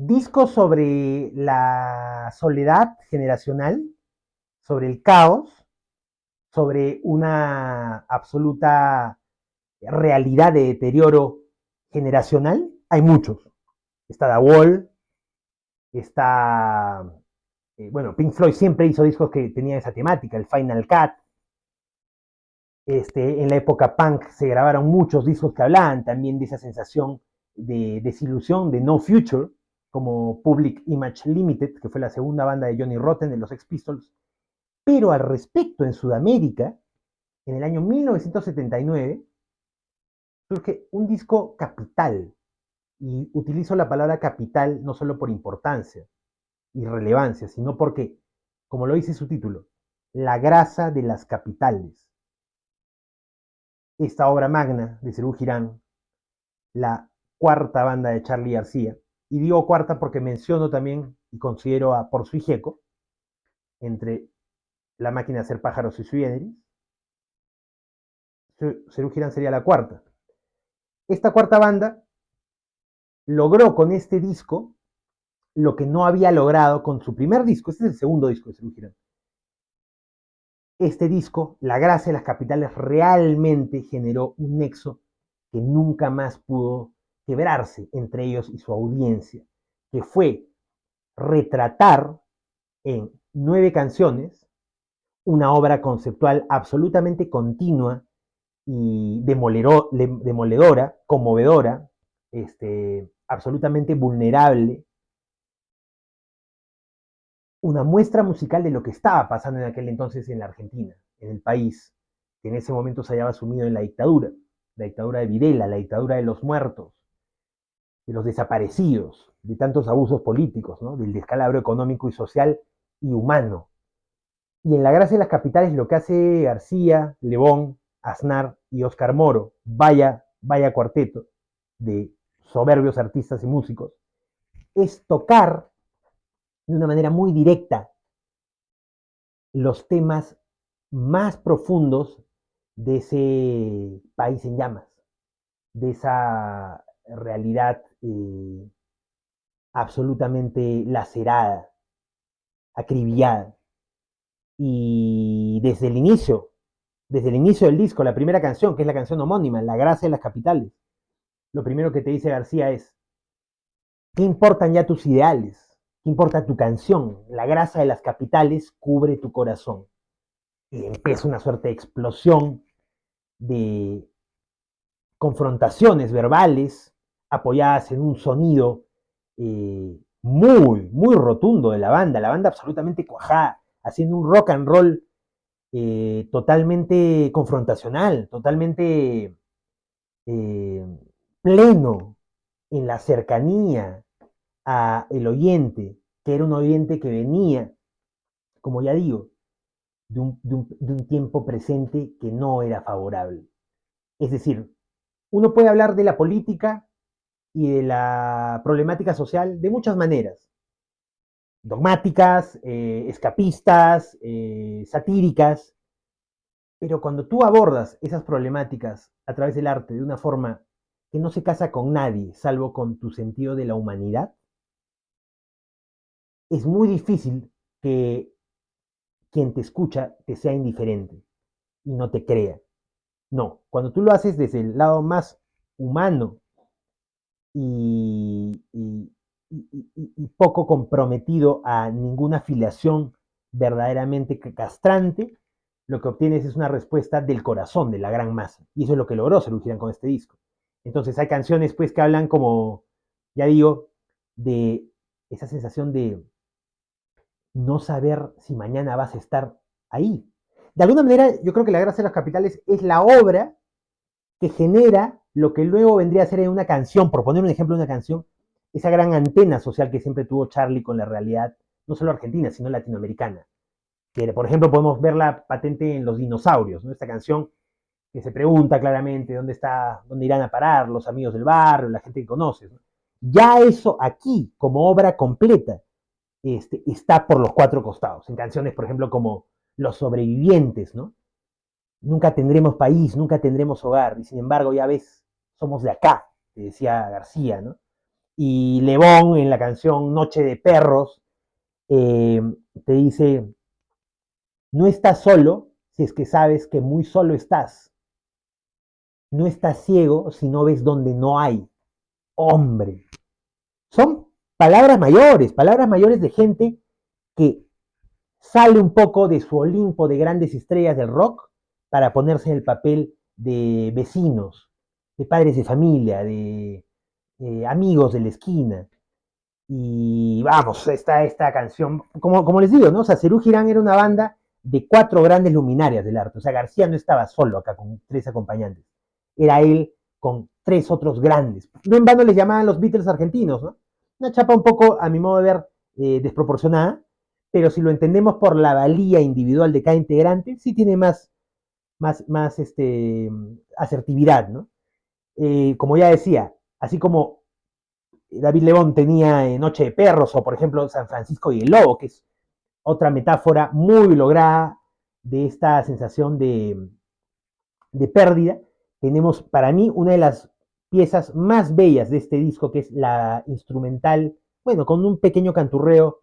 Discos sobre la soledad generacional, sobre el caos, sobre una absoluta realidad de deterioro generacional, hay muchos. Está The Wall, está, bueno, Pink Floyd siempre hizo discos que tenían esa temática, el Final Cut. En la época punk se grabaron muchos discos que hablaban también de esa sensación de desilusión, de no future, como Public Image Limited, que fue la segunda banda de Johnny Rotten de los Sex Pistols. Pero al respecto, en Sudamérica, en el año 1979, surge un disco capital. Y utilizo la palabra capital no solo por importancia y relevancia, sino porque, como lo dice su título, la grasa de las capitales. Esta obra magna de Serú Girán, la cuarta banda de Charly García, y digo cuarta porque menciono también y considero a Por Sui Gecko, entre La Máquina de Hacer Pájaros y Sui Generis. Serú Girán sería la cuarta. Esta cuarta banda logró con este disco lo que no había logrado con su primer disco. Este es el segundo disco de Serú Girán. Este disco, La Gracia de las Capitales, realmente generó un nexo que nunca más pudo quebrarse entre ellos y su audiencia, que fue retratar en 9 canciones una obra conceptual absolutamente continua y demoledora, conmovedora, absolutamente vulnerable, una muestra musical de lo que estaba pasando en aquel entonces en la Argentina, en el país, que en ese momento se hallaba sumido en la dictadura de Videla, la dictadura de los muertos, de los desaparecidos, de tantos abusos políticos, ¿no? Del descalabro económico y social y humano. Y en La Gracia de las Capitales lo que hace García, Lebón, Aznar y Oscar Moro, vaya cuarteto de soberbios artistas y músicos, es tocar de una manera muy directa los temas más profundos de ese país en llamas, de esa realidad absolutamente lacerada, acribillada. Y desde el inicio del disco, la primera canción, que es la canción homónima, La Gracia de las Capitales, lo primero que te dice García es, ¿qué importan ya tus ideales? ¿Qué importa tu canción? La grasa de las capitales cubre tu corazón. Y empieza una suerte de explosión de confrontaciones verbales apoyadas en un sonido muy rotundo de la banda absolutamente cuajada, haciendo un rock and roll totalmente confrontacional, totalmente eh, pleno en la cercanía a el oyente, que era un oyente que venía, como ya digo, de un tiempo presente que no era favorable. Es decir, uno puede hablar de la política y de la problemática social de muchas maneras, dogmáticas, escapistas, satíricas, pero cuando tú abordas esas problemáticas a través del arte de una forma que no se casa con nadie, salvo con tu sentido de la humanidad, es muy difícil que quien te escucha te sea indiferente y no te crea. No, cuando tú lo haces desde el lado más humano y, y, y poco comprometido a ninguna afiliación verdaderamente castrante, lo que obtienes es una respuesta del corazón de la gran masa. Y eso es lo que logró Serú Girán con este disco. Entonces hay canciones pues que hablan como, ya digo, de esa sensación de no saber si mañana vas a estar ahí. De alguna manera, yo creo que La Gracia de las Capitales es la obra que genera lo que luego vendría a ser una canción, por poner un ejemplo de una canción, esa gran antena social que siempre tuvo Charlie con la realidad, no solo argentina, sino latinoamericana. Que, por ejemplo, podemos verla patente en Los Dinosaurios, ¿no? Esta canción que se pregunta claramente dónde irán a parar los amigos del barrio, la gente que conoces, ¿no? Ya eso aquí, como obra completa, está por los cuatro costados. En canciones, por ejemplo, como Los Sobrevivientes, ¿no? Nunca tendremos país, nunca tendremos hogar, y sin embargo, ya ves, somos de acá, te decía García, ¿no? Y Lebón en la canción Noche de Perros te dice, no estás solo si es que sabes que muy solo estás. No estás ciego si no ves donde no hay. Hombre. Son palabras mayores de gente que sale un poco de su Olimpo de grandes estrellas del rock para ponerse en el papel de vecinos, de padres de familia, de amigos de la esquina. Y vamos, esta canción, como les digo, ¿no? O sea, Serú Girán era una banda de 4 grandes luminarias del arte. O sea, García no estaba solo acá con 3 acompañantes. Era él con 3 otros grandes. No en vano les llamaban los Beatles argentinos, ¿no? Una chapa un poco, a mi modo de ver, desproporcionada, pero si lo entendemos por la valía individual de cada integrante, sí tiene más asertividad, ¿no? Como ya decía, así como David Lebón tenía Noche de Perros, o por ejemplo San Francisco y el Lobo, que es otra metáfora muy lograda de esta sensación de pérdida, tenemos para mí una de las piezas más bellas de este disco, que es la instrumental, bueno, con un pequeño canturreo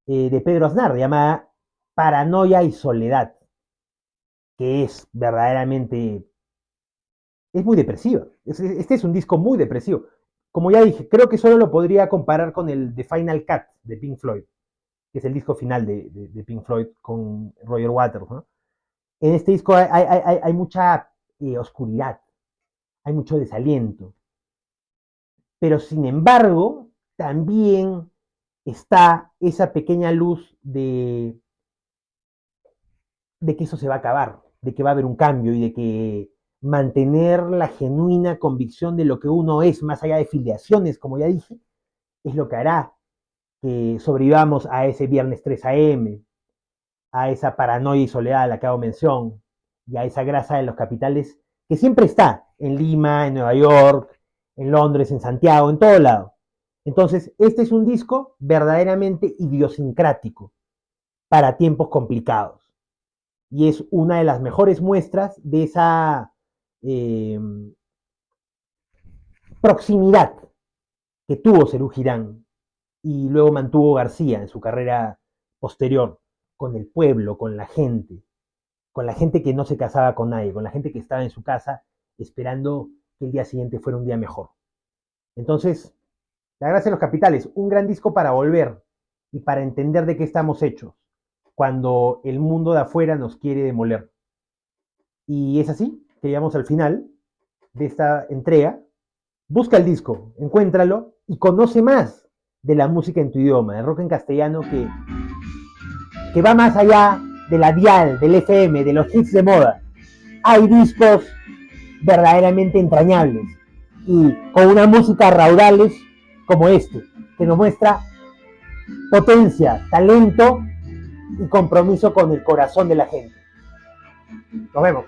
de Pedro Aznar, llamada Paranoia y Soledad, que es verdaderamente, es muy depresiva. Este es un disco muy depresivo. Como ya dije, creo que solo lo podría comparar con el The Final Cut de Pink Floyd, que es el disco final de Pink Floyd con Roger Waters, ¿no? En este disco hay mucha oscuridad, hay mucho desaliento, pero sin embargo, también está esa pequeña luz de que eso se va a acabar, de que va a haber un cambio y de que mantener la genuina convicción de lo que uno es, más allá de filiaciones, como ya dije, es lo que hará que sobrevivamos a ese viernes 3 a.m., a esa paranoia y soledad a la que hago mención, y a esa grasa de los capitales que siempre está en Lima, en Nueva York, en Londres, en Santiago, en todo lado. Entonces, este es un disco verdaderamente idiosincrático para tiempos complicados. Y es una de las mejores muestras de esa eh, proximidad que tuvo Serú Girán y luego mantuvo García en su carrera posterior con el pueblo, con la gente que no se casaba con nadie, con la gente que estaba en su casa esperando que el día siguiente fuera un día mejor. Entonces, La Gracia de los Capitales, un gran disco para volver y para entender de qué estamos hechos cuando el mundo de afuera nos quiere demoler. Y es así que llegamos al final de esta entrega. Busca el disco, encuéntralo y conoce más de la música en tu idioma, de rock en castellano que va más allá de la dial, del FM, de los hits de moda. Hay discos verdaderamente entrañables y con una música raudales como este, que nos muestra potencia, talento y compromiso con el corazón de la gente. Nos vemos.